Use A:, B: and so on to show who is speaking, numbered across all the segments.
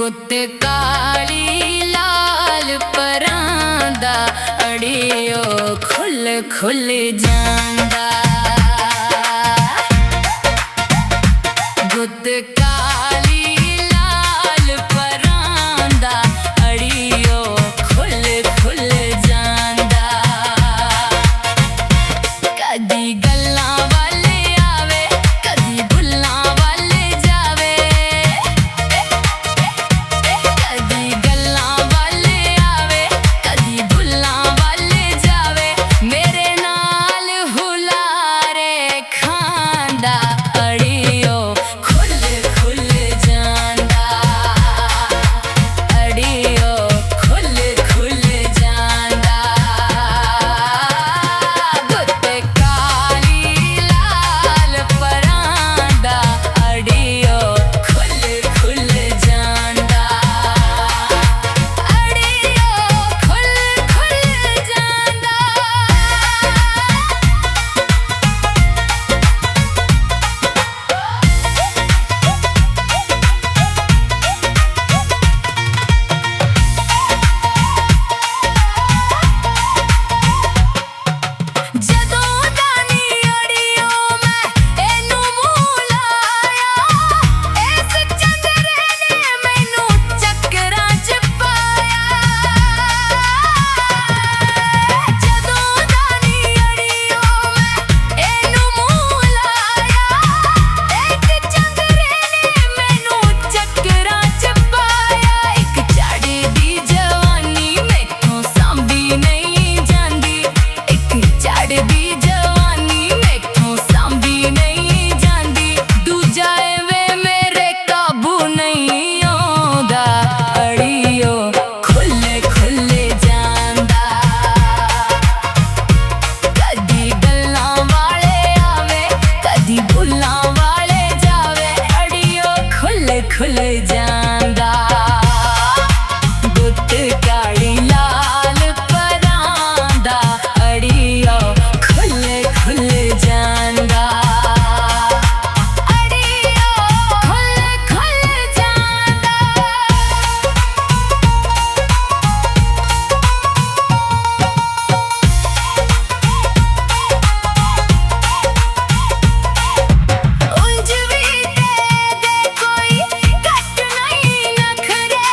A: गुत्त काली लाल परांदा अड़ियो खुल खुल जांदा। गुत्त काली लाल परांदा अड़ियो खुल खुल जांदा। कदी गल्लां वाले आवे कदी भुल्लां वाले जावे। कदी गल्लां वाले आवे कदी भुल्लां वाले जावे। मेरे नाल हुलारे खांदा अड़ियो खुल खुल जांदा। अड़ियो खुल खुल जांदा। गुत्त काली लाल परांदा अड़ियो खुल खुल जांदा। अड़ियो खुल खुल जांदा। जदों जानी अड़ियो मैं एनू मूंह लाया। इस चंदरे ने मैनू चक्करां च पाया। जदों जानी अड़ियो मैं एनू मूंह लाया। इक चंदरे ने मैनू चक्करां च पाया। इक चढ़दी जवानी मैथों सांभी नहीं जांदी। इक चढ़दी जवानी मैथों सांभी नहीं जांदी। दूजा एवें मेरे काबू नहीं आउंदा अड़ियो खुल खुल जांदा। कदी गल्लां वाले आवे कदी भुल्लां वाले जावे। अड़ियो खुल खुल जांदा। गुत्त काली लाल परांदा अड़ियो खुल खुल जांदा। अड़ियो खुल खुल जांदा। उंज वी दे कोई घट नहीं नखरे।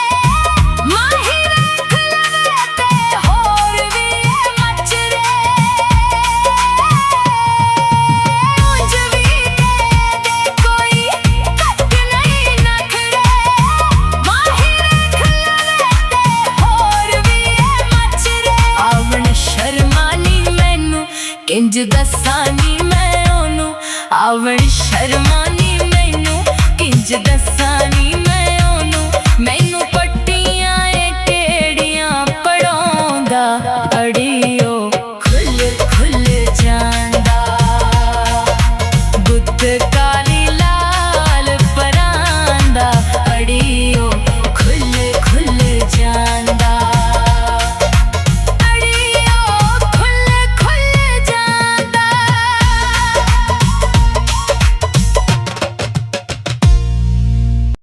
A: माही रख लवे ते होर वी मचरे। उंज वी दे कोई घट नहीं नखरे। माही रख लवे ते होर वी मचरे। आवण शर्मानी मैनू किंज दस्सां नी मैं ओनू। आवण शर्मानी मैनू किंज दस्सां